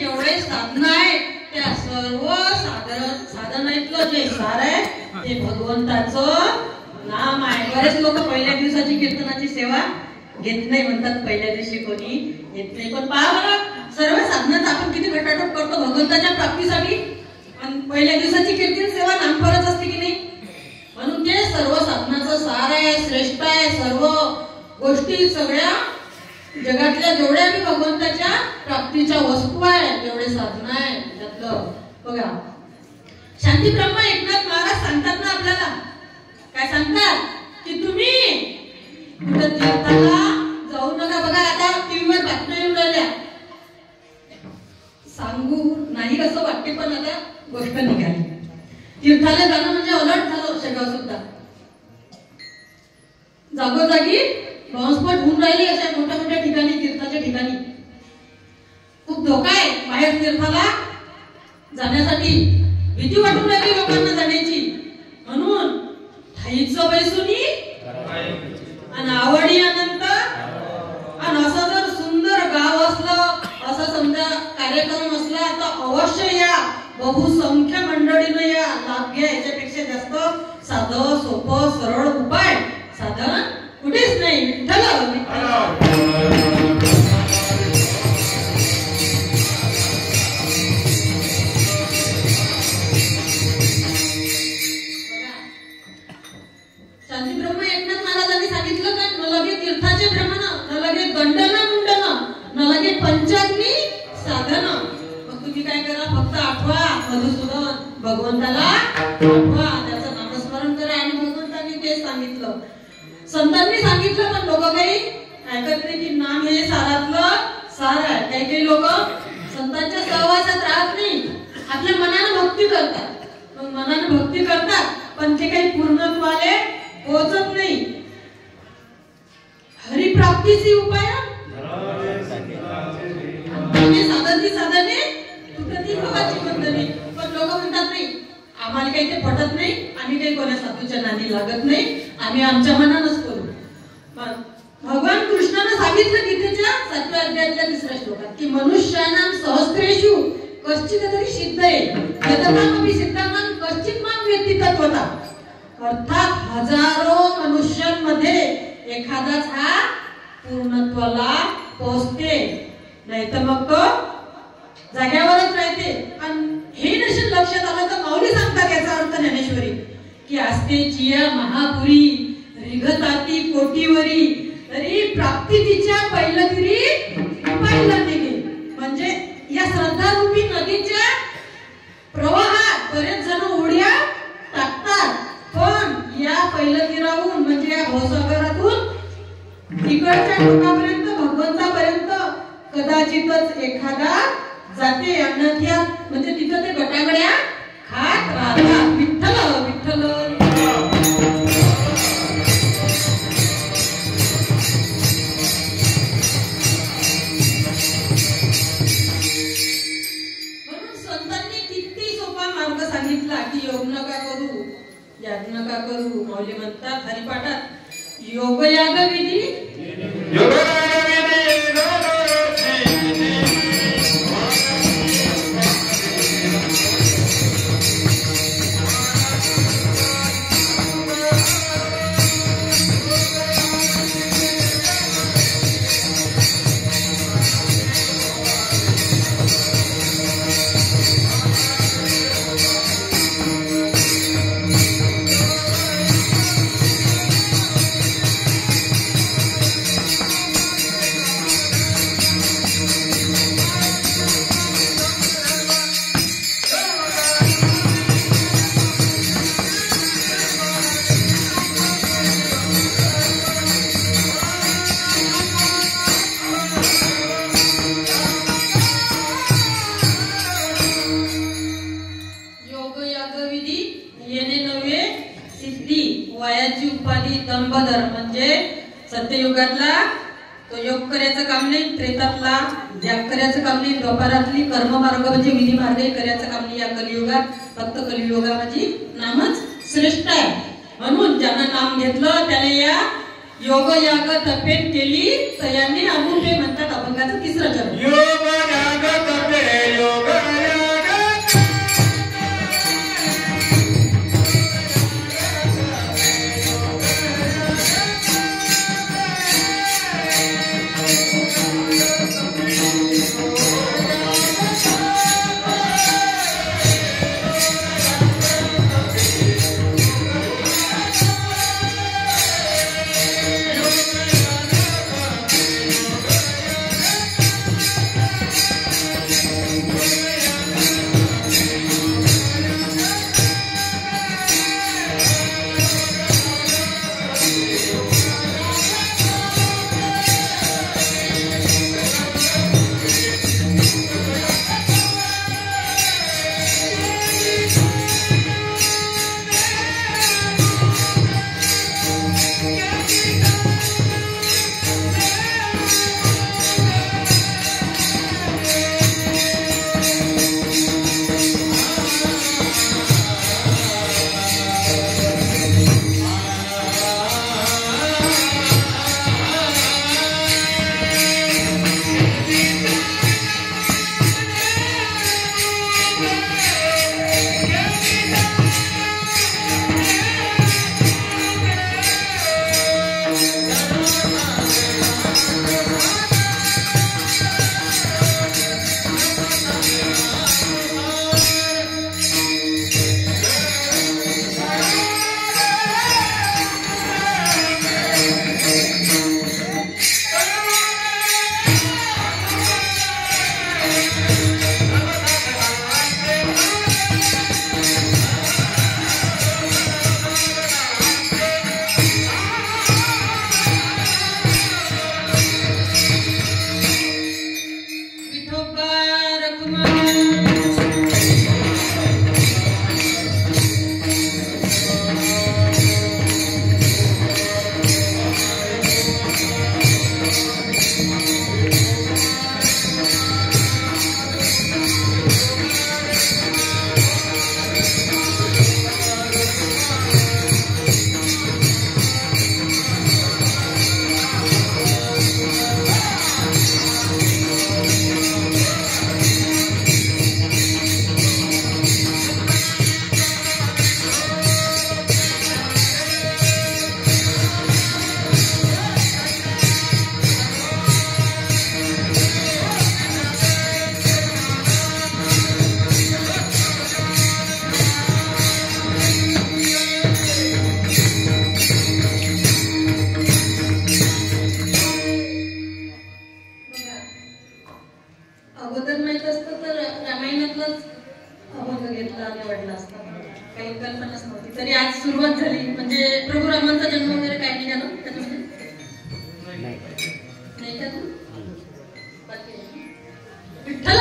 जेवढे साधन आहे त्या सर्व साधनातलं जे सार आहे ते भगवंताचं नाम आहे. बरेच लोक पहिल्या दिवसाची कीर्तनाची सेवा घेत नाही म्हणतात, पहिल्या दिवशी कोणी घेत नाही. पण पहा बरं, सर्व साधनांचा आपण किती खटाटोप करतो भगवंताच्या प्राप्तीसाठी, आणि पहिल्या दिवसाची कीर्तन सेवा नामफरच असते की नाही. म्हणून ते सर्व साधनाचं सार आहे, श्रेष्ठ आहे. सर्व गोष्टी सगळ्या जगातल्या जेवढ्या मी भगवंताच्या प्राप्तीच्या वस्तू आहे तेवढे साधन आहे त्यातलं. बघा शांती ब्रह्म एकनाथ महाराज सांगतात ना आपल्याला, काय सांगतात की तुम्ही कुठं तीर्थाला जाऊ नका. बघा आता टीव्हीवर बातम्या येऊन राहिल्या, सांगू नाही असं वाटते पण आता गोष्ट निघाली. तीर्थाला जाणं म्हणजे अलर्ट झालं शेगाव सुद्धा. जागोजागी बॉम्बस्फोट होऊन राहिली अशा मोठ्या मोठ्या ठिकाणी, तीर्थाच्या ठिकाणी. खूप धोका आहे बाहेर तीर्थाला जाण्यासाठी, भीती वाटून राहिली लोकांना जाण्याची. म्हणून ठाईचं बैसुनी आणि आवडी अनंत, आणि असं जर सुंदर गाव असलं, असं समजा कार्यक्रम असला तर अवश्य या, बहुसंख्य मंडळीनं या, लाभ घ्या. याच्यापेक्षा जास्त साधं सोपं सरळ उपाय साधन कुठेच नाही. विठ्ठल शांती ब्रह्म एकनाथ महाराजांनी सांगितलं का, न लगे तीर्थाचे भ्रमण, न लगे दंडन मुंडन, न लगे पंचाग्नी साधन. मग तुम्ही काय करा, फक्त आठवा मधुसूदन, भगवंताला आठवा, त्याचं नामस्मरण करा. आणि भगवंतांनी ते सांगितलं, संतांनी सांगितलं, पण लोक काही ऐकत नाही की नाम हे सारातलं सार आहे. काही काही लोक संतांच्या सहवासात राहत नाही, आपल्या मनाने भक्ती करतात. मग मनाने भक्ती करतात पण ते काही पूर्णत्वाले पोहोचत नाही. हरिप्राप्तीची उपाय साधने तुटती भवाची बंधने. पण लोक म्हणतात नाही, आम्हाला काही ते पटत नाही, आम्ही काही कोणा साधूच्या नादी लागत नाही, आम्ही आमच्या मनानच करू. भगवान कृष्णाने सांगितलं गीतेच्या 7व्या अध्यायातल्या 3ऱ्या श्लोकात की मनुष्यानां सहस्रेषु कश्चित तरी सिद्धये यततामपि सिद्धानां कश्चित मां वेत्ति तत्वता. अर्थात हजारो मनुष्यांमध्ये एखादाच हा पूर्णत्वाला पोहोचते, नाही तर मग तो जाग्यावरच राहते. आणि हे नशीब लक्षात आलं तर माऊली सांगतात याचा अर्थ ज्ञानेश्वरी की आस्ते चिया महापुरी रिघताती कोटीवरी तरी प्राप्ती तिच्या पैलगिरी पाहिला निघे. म्हणजे या श्रद्धा रूपी नदीच्या प्रवाहात बरेच जण उड्या टाकतात, पण या पैलगिराहून म्हणजे या भवसागरातून तिकडच्या टोकापर्यंत भगवंतापर्यंत कदाचितच एखादा जाते. अन्नथ्या म्हणजे तिथं ते गटागड्या खात राहतात. विठ्ठल विठ्ठल. म्हणून संतांनी किती सोपा मार्ग सांगितला की योग नका करू, याग नका करू. माऊली म्हणतात हरिपाठात योगयाग विधी सत्ययुगातला तो योग करायचं काम नाही, त्रेतातला त्याग करायचं काम नाही, द्वापारातली कर्म मार्ग म्हणजे विधी मार्ग करायचं काम नाही. या कलियुगात फक्त कलियुगामध्ये नामच श्रेष्ठ आहे. म्हणून ज्यांना नाम घेतलं त्याने या योग याग तपेन केली तयाने अनुभव म्हणतात. अभंगाचं 3रं चरण. योग याग तपेन तरी आज सुरुवात झाली म्हणजे प्रभू रामांचा जन्म वगैरे काही नाही झालं त्याच्यामध्ये नाही का विठ्ठल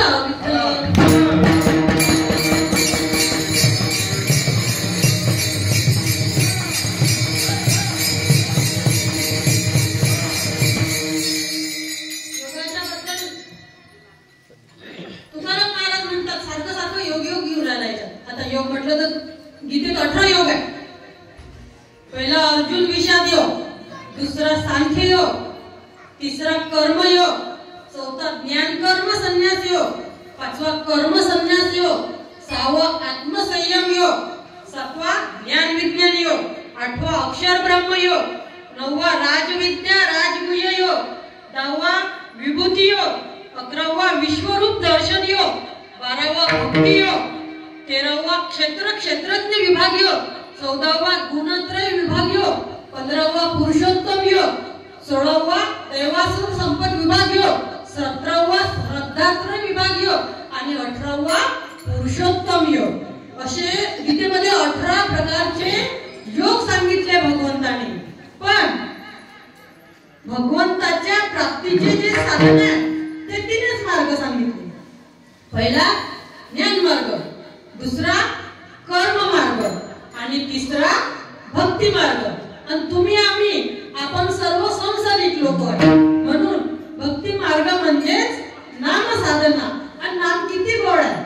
योग म्हटलं तर गीतेत 18 योग आहे. पहिला अर्जुन विषाद योग, दुसरा सांख्य योग, तिसरा कर्म योग, चौथा ज्ञान कर्म संन्यास योग, पाचवा कर्म संन्यास योग, सहावा आत्मसंयम योग, सातवा ज्ञान विज्ञान योग, आठवा अक्षर ब्रह्म योग, नववा राजविद्या राजगुह्य योग, दहावा विभूती योग, 11वा विश्वरूप दर्शन योग, 12वा भक्ती योग, 13वा क्षेत्रज्ञ विभाग योग, 14वा गुणत्रय विभाग योग, 15वा पुरुषोत्तम योग, 16वा दैवासुर संपद विभाग योग, 17वा श्रद्धात्रय विभाग योग आणि 18वा पुरुषोत्तम योग. असे गीतेमध्ये 18 प्रकारचे योग सांगितले भगवंताने. पण भगवंताच्या प्राप्तीचे जे साधन आहे ते 3च मार्ग सांगितले. पहिला ज्ञान मार्ग, दुसरा कर्म मार्ग आणि तिसरा भक्ती मार्ग. आणि तुम्ही आपण सर्व संसारिक लोक आहे म्हणून भक्ती मार्ग म्हणजेच नाम साधना. आणि नाम किती गोड आहे,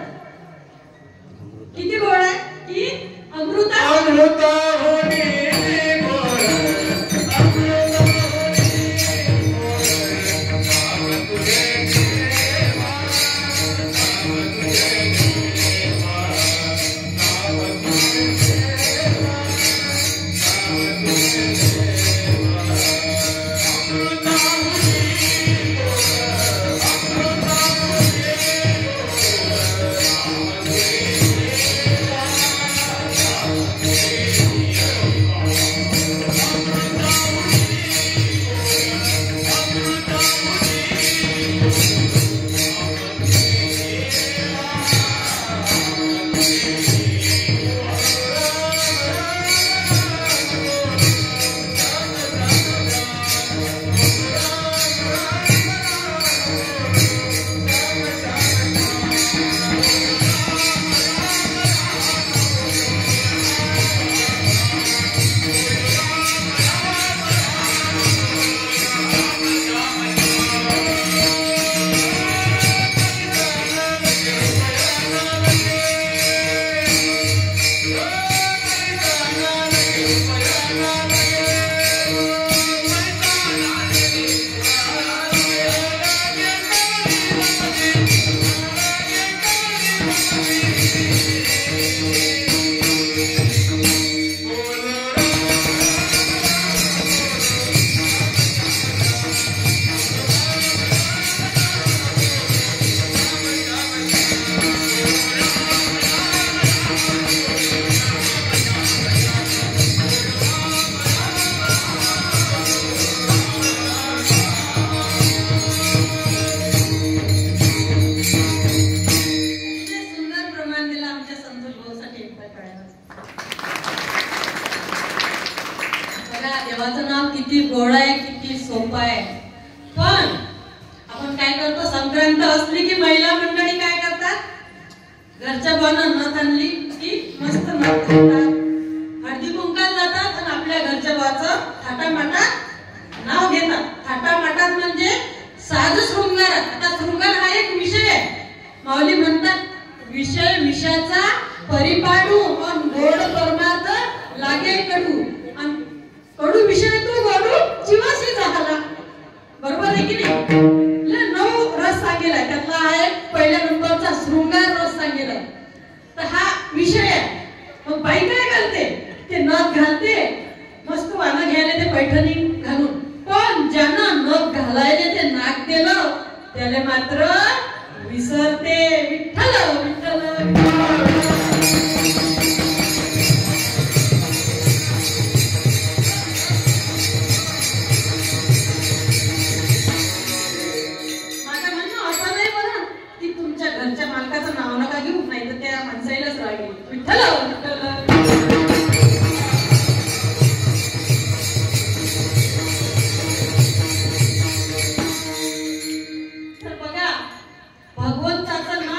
किती गोड आहे की अमृता संक्रांत असली की महिला मंडळी काय करतात, घरच्या बुवांना नथ आणली की मस्त नथ घालतात, हळदी कुंकाला जातात आणि आपल्या घरच्या बुवाचं थाटामाटात नाव घेतात. थाटामाटात म्हणजे साज शृंगार. आता शृंगार हा एक विषय आहे. माऊली म्हणतात विषय विषयाचा परिपाडू पण गोड परमार्थ लागे कडू. कडू विषय तो गोडू जीवाशी झाला. बरोबर आहे की नाही? 9 रस सांगेलाय, त्यातला हा एक पहिल्या नंबरचा शृंगार रस सांगेलाय. तर हा विषय आहे. मग बाई काय घालते, ते नथ घालते, मस्त वाना घ्यायला ते पैठणी घालून. पण ज्यांना नथ घालायला ते नाक दिलं त्याला मात्र विसरते. विठ्ठल विठ्ठल घरच्या मालकाचं नाव नका घेऊ, नाही तर त्या माणसाईलाच रागेल. विठ्ठल तर बघा, भगवंताचं नाव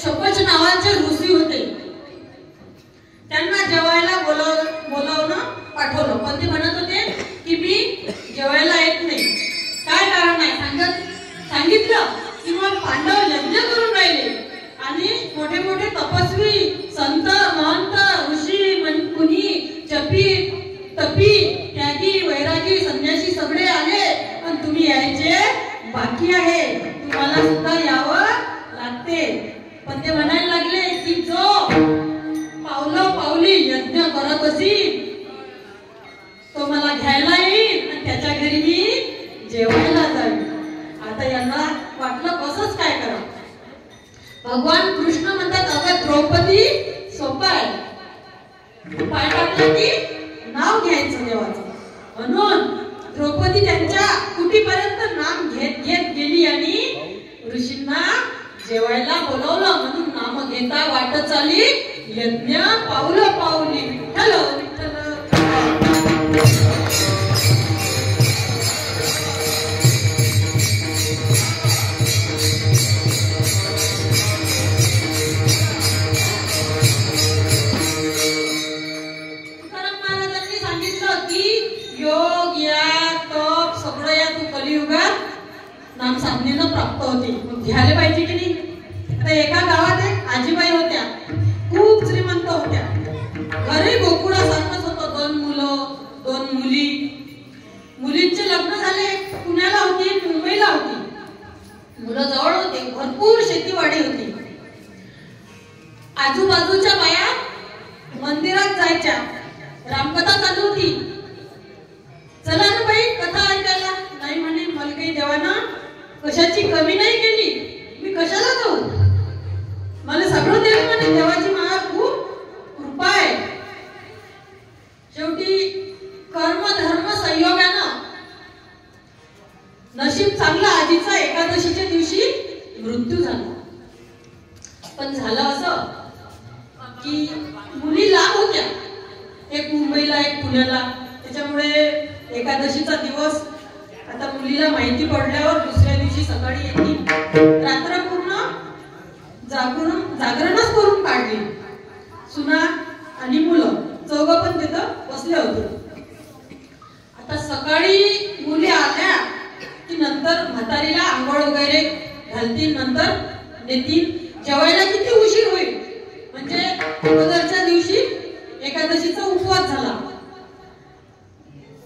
शपथ नावाचे ऋषी होते. त्यांना जेवायला बोलावणं पाठवलं, पण ते म्हणत होते की मी जेवायला येत नाही. काय कारण आहे सांगितलं की मग पांडव यज्ञ करून राहिले आणि मोठे मोठे तपस्वी संत महंत ऋषी मुनी तपी त्यागी वैरागी संन्यासी सगळे आले, पण तुम्ही यायचे बाकी आहे, तुम्हाला सुद्धा यावं लागते. पण ते म्हणायला लागले की जो पावली यज्ञ करत असेल तो मला घ्यायला येईल आणि त्याच्या घरी मी जेवायला जाईल. आता यांना वाटलं कसंच काय करा. भगवान कृष्ण म्हणतात अगं द्रौपदी सोपं आहे, पाय टाकला की नाव घ्यायचं देवाचं. म्हणून द्रौपदी त्यांच्या कुटीपर्यंत नाम घेत गेली आणि ऋषींना जेवायला बोलवलं. म्हणून नाम घेता वाटत चाली यज्ञ पावली विठ्ठल विठ्ठल. तुकाराम महाराजांनी सांगितलं की योग या तप सगळं या तू कलियुगात नाम साधनेनं प्राप्त होते. मग घ्यायला पाहिजे की नाही. आता एका गावात आजीबाई होत्या, खूप श्रीमंत होत्या. घरी गोकुळासारखंच होतं. 2 मुलं 2 मुली. मुलींचे लग्न झाले, पुण्याला होती मुंबईला होती. मुलं जवळ होते, भरपूर शेतीवाडी होती. आजूबाजूच्या बाया मंदिरात जायच्या, रामकथा चालू होती. चला ना बाई कथा ऐकायला. नाही म्हणे मला काही देवानं कशाची कमी नाही केली, मी कशाला जाऊ, मला सगळं देव म्हणे. देवाची मला खूप कृपा आहे. शेवटी कर्म धर्म संयोगानं नशीब चांगला आजीचा एकादशीच्या दिवशी मृत्यू झाला. पण झालं असं की मुली लांब होत्या, एक मुंबईला एक पुण्याला. त्याच्यामुळे एकादशीचा दिवस आता मुलीला माहिती पडल्यावर दुसऱ्या दिवशी सकाळी येते. रात्र पूर्ण जागरणच करून काढली. सुना आणि मुलं चौघं पण तिथं बसले होते. आता सकाळी मुली आल्या की नंतर म्हातारीला आंघोळ वगैरे घालतील, नंतर नेतील. जेवायला किती उशीर होईल, म्हणजे अगोदरच्या दिवशी एकादशीचा उपवास झाला.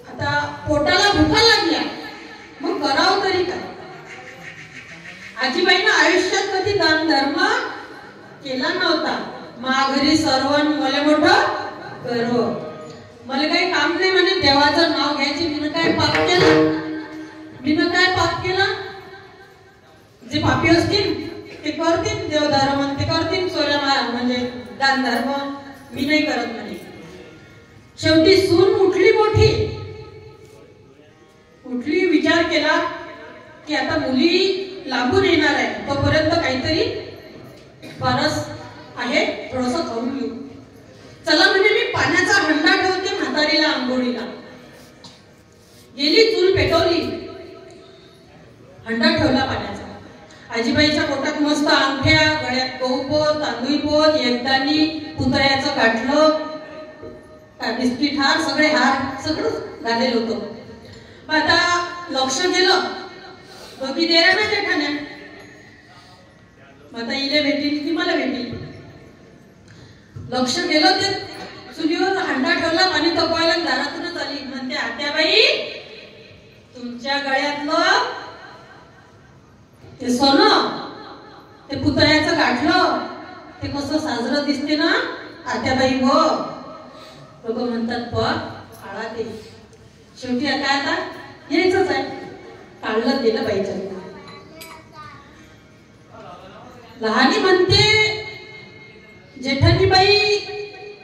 आता पोटाला भुका लागल्या, मग करावं तरी काय. आजीबाईनं आयुष्यात कधी दान धर्म केला नव्हता. माघरी सर्वन मला मोठं करो, मला काही काम नाही म्हणे देवाचं नाव घ्यायचे. मी काय पाप केलं, जे पापी असतील ते करतील, देवधर्म ते करतील, सोऱ्या म्हणजे दान धर्म मी नाही करत म्हणे. शेवटी सून उठली मोठी, विचार केला की आता मुली लागून येणार आहे, तोपर्यंत काहीतरी फारस आहे थोडंसं खाऊन घेऊ. चला म्हणजे मी पाण्याचा हंडा ठेवते म्हातारीला आंघोळीला. गेली, चूल पेटवली, हंडा ठेवला पाण्याचा. आजीबाईच्या पोटात मस्त अंगठ्या, गळ्यात गहूपोत, तांदूळपोत, एकदानी, पुतळ्याचं गाठलं, बिस्किट हार, सगळे हार सगळं घालेलं होतं. आता लक्ष गेलं, दोघी देरा ना जेठाण्या. आता इले भेटील ती मला भेटील. लक्ष गेलं, ते चुलीवर हंडा ठेवला, पाणी तपवायला दारातूनच आली. म्हणते आत्याबाई तुमच्या गळ्यातलं ते सोनं, ते पुतळ्याचं गाठलं, ते कसं साजरं दिसते ना आत्याबाई. हो लोक म्हणतात आळा ते. शेवटी आता यायचंच आहे, काढलं गेलं पाहिजे. लहानी म्हणते जेठानीबाई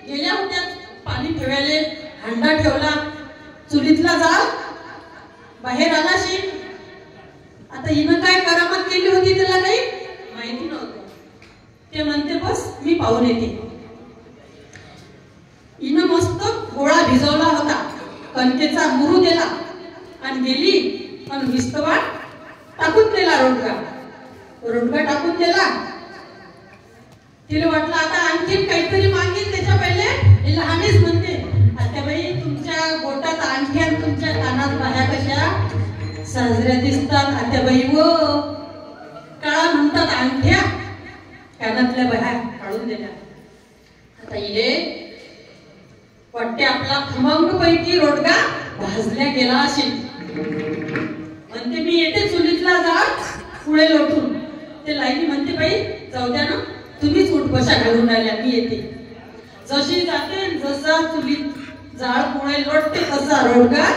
गेल्या होत्या पाणी ठेवायला, हंडा ठेवला, चुलीतला जा बाहेर आलाशी. आता हिनं काय करामत केली होती त्याला काही माहिती नव्हतं. ते म्हणते बस मी पाहून येते. हिनं मस्त गोळा भिजवला होता, कणकेचा मुरू दिला आणि गेली. पण विस्तवाट टाकून दिला, रोडगा टाकून दिला तिला वाटलं आता आणखी काहीतरी मागेल त्याच्या पहिले लहानच म्हणते आत्याबाई तुमच्या बोटात अंगठ्या तुमच्या कानात बाह्या कशा साजऱ्या दिसतात आत्याबाई व काळा म्हणतात अंगठ्या कानातल्या बाह्या काढून दिल्या. आता इले वाटते आपला खमंग पैकी रोडगा भाजल्या गेला असेल म्हणते मी येते चुलीतला जाळ पुढे लोटून. ते लाईनी म्हणते बाई जाऊ द्या ना तुम्हीच उठबशा घालून राहिल्या मी येते. जशी जाते जसा चुलीत जाळ पुढे लोटते तसा रोडगा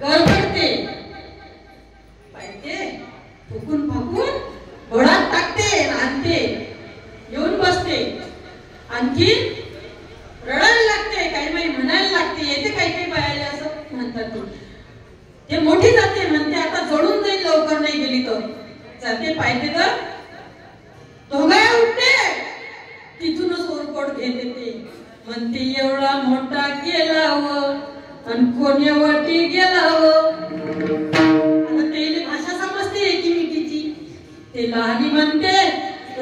गरगडते पाहिजे फुकून फाकून घोडात टाकते आणते येऊन बसते. आणखी रडायला लागते काही बाई म्हणायला लागते येते काही काही बायाले असं म्हणतात ते मोठी जाते म्हणते आता जळून जाईल लवकर नाही गेली तर जाते पाहिजे तर दोघाया उठते तिथूनच ओरकोट घेते ते म्हणते एवढा मोठा केला व आणि कोण्यावरती गेला व. आता ते भाषा समजते एकीमेकीची. ते लहानी म्हणते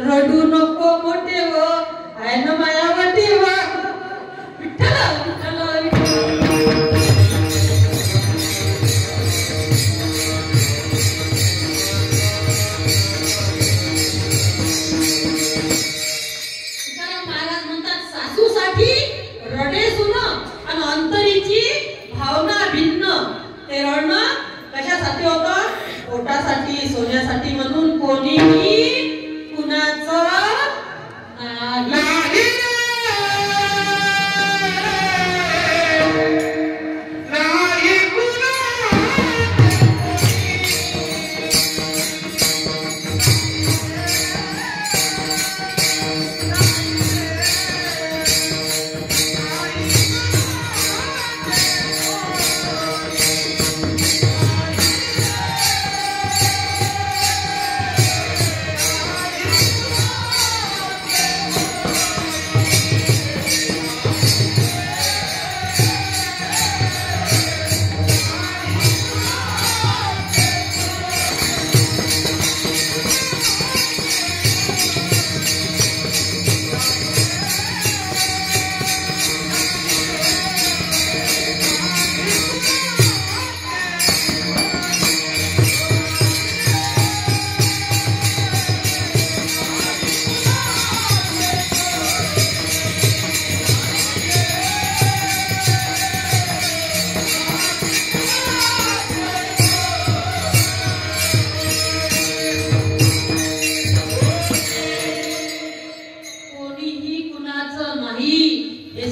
रडू नको मोठे व आहे ना मायावरती व विठ्ठल विठ्ठल. रडे सुन आणि अंतरीची भावना भिन्न. ते रडणं कशासाठी होतं पोटासाठी सोन्यासाठी म्हणून कोणीही कुणाचं नाही.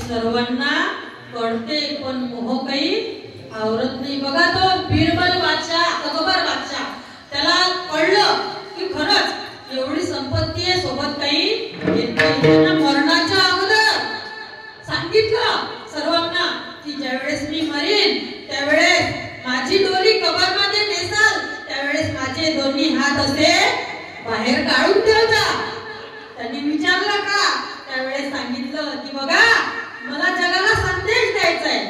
सर्वांना कळते पण मोह काही आवरत नाही. बघा तो बिरबल बादशाह अकबर बादशाह त्याला कळलं की खरंच एवढी संपत्ती आहे सोबत काही मरणाच्या अगोदर सांगितलं सर्वांना की ज्यावेळेस मी मरीन त्यावेळेस माझी डोली कबर मध्ये नेसाल त्यावेळेस माझे दोन्ही हात असे बाहेर काढून ठेवता. त्यांनी विचारलं का त्यावेळेस सांगितलं की बघा मला जगाला संदेश द्यायचा आहे.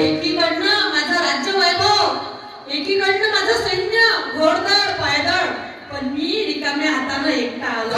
एकीकडनं माझं राज्य वैभव एकीकडनं माझं सैन्य घोडदळ पायदळ पण मी रिकाम्या हातानं एकटा आलो.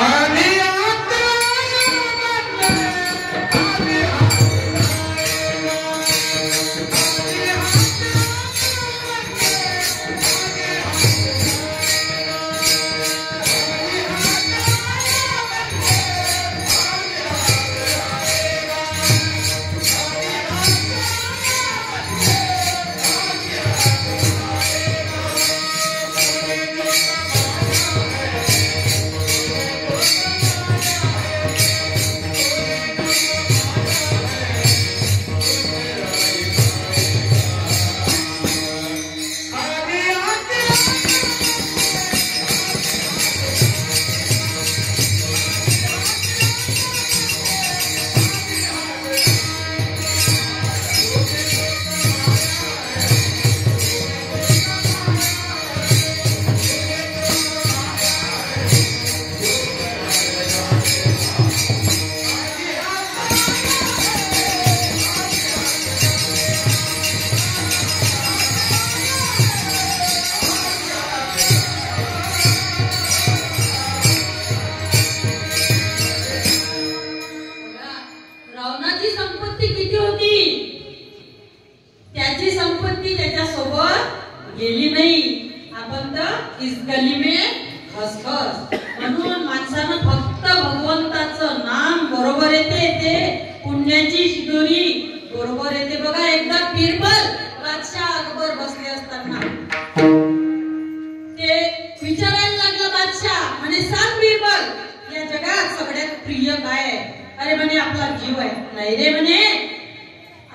प्रिय काय आहे? अरे म्हणे आपला जीव आहे. नाही रे म्हणे,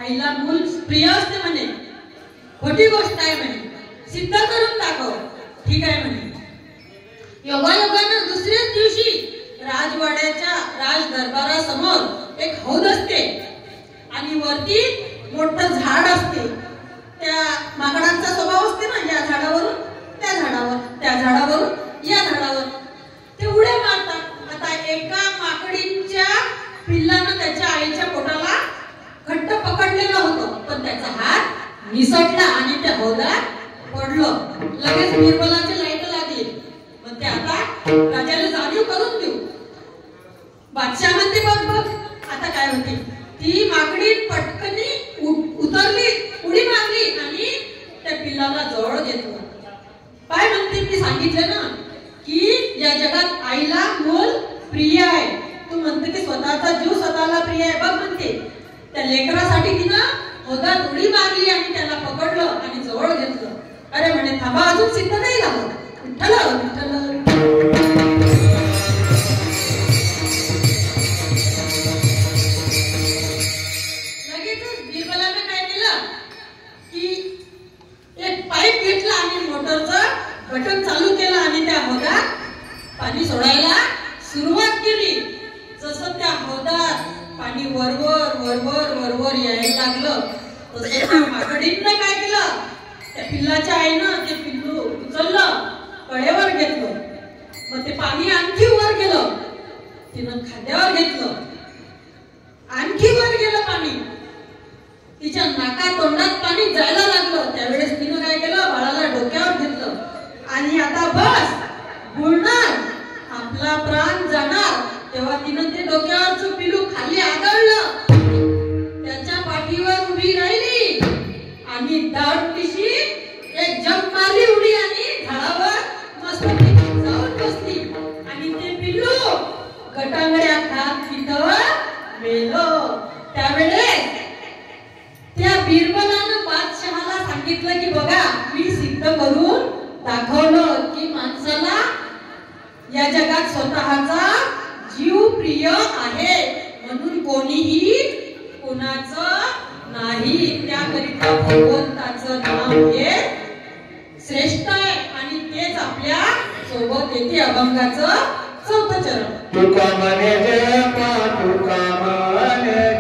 आईला मूल प्रिय असते म्हणे. खोटी गोष्ट आहे म्हणे, सिद्ध करून दाखव. ठीक आहे म्हणे. योगायोगानं दुसऱ्याच दिवशी राजवाड्याच्या राज दरबारासमोर एक हौद असते आणि वरती मोठं झाड असते. त्या माकडांचा स्वभाव असते ना, या झाडावरून त्या झाडावर, त्या झाडावरून या झाडावर ते उड्या मारतात. आता एका माकडीच्या पिल्लानं त्याच्या आईच्या पोटाला घट्ट पकडलेलं होतं, पण त्याचा हात निसटला आणि त्या हौदात पडलं. लगेच बिरबलाची लाईट लागली. मग ते आता राजाला जाणीव करून देऊ. बादशाह म्हणते बघ बघ आता काय होते. ती माकडी पटकनी उतरली, उडी मारली आणि त्या पिल्लाला जवळ घेतलं. काय म्हणते, मी सांगितलं ना की या जगात आईला मूल प्रिय आहे. तू म्हणते की स्वतःचा जीव स्वतःला प्रिय आहे. बघ म्हणते त्या लेकरासाठी तिनं हौदात उडी मारली आणि त्याला पकडलं आणि जवळ घेतलं. अरे म्हणे थांबा, अजून सिद्ध नाही झालं. विठ्ठल विठ्ठल. बटन चालू केलं आणि त्या हौदात पाणी सोडायला सुरुवात केली. जसं त्या हौदात पाणी वरवर वरवर वरवर यायला लागलं तसं त्या माकडीनं काय केलं, त्या पिल्लाच्या आईनं ते पिल्लू उचललं, कडेवर घेतलं. मग ते पाणी आणखी वर गेलं. तिनं खांद्यावर घेतलं, आणखी वर गेलं पाणी. तिच्या नाका तोंडात पाणी जायला लागलं. त्यावेळेस तिनं काय केलं, बाळाला डोक्यावर घेतलं आणि आता बस बुडणार, आपला प्राण जाणार. तेव्हा तिनं ते डोक्यावरचं पिलू खाली आदळलं, त्याच्या पाठीवर उभी राहिली आणि दाटदिशी एक जंप मारली उडी आणि झाडावर मस्त जाऊन बसली. आणि ते पिल्लू गटांगड्या खात तिथं मेलं. त्यावेळेस त्या बिरबलानं बादशहाला सांगितलं की बघा मी सिद्ध करून दाखवलं की माणसाला या जगात स्वतःचा जीव प्रिय आहे, म्हणून कोणीही कोणाचं नाही. त्याकरिता भगवंताचं नाव हे श्रेष्ठ आहे आणि तेच आपल्या सोबत येते. अभंगाचं 4थं चरण. तुका म्हणे जपा, तुका म्हणे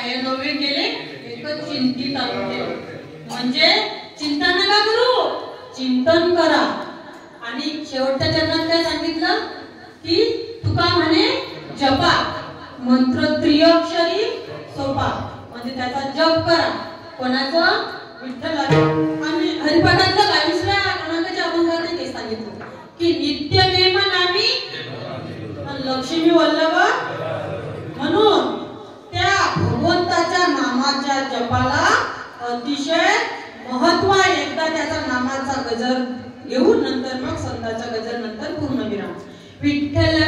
काय नव्हे केले एकच चिंतित केले. म्हणजे चिंता नका करू, चिंतन करा. आणि शेवटच्या चरणात काय सांगितलं की तुका म्हणे जपा मंत्र त्रिअक्षरी सोपा, म्हणजे त्याचा जप करा. कोणाचं? विठ्ठलाचा. आणि हरिपाठातलं 22व्या क्रमांकाच्या अभंगाने ते सांगितलं की नित्य नेमन आम्ही लक्ष्मी वल्लभ, म्हणून त्या भगवंताच्या नामाच्या जपाला अतिशय महत्व आहे. एकदा त्याचा नामाचा गजर घेऊन नंतर मग संताचा गजर, नंतर पूर्ण विराम. विठ्ठल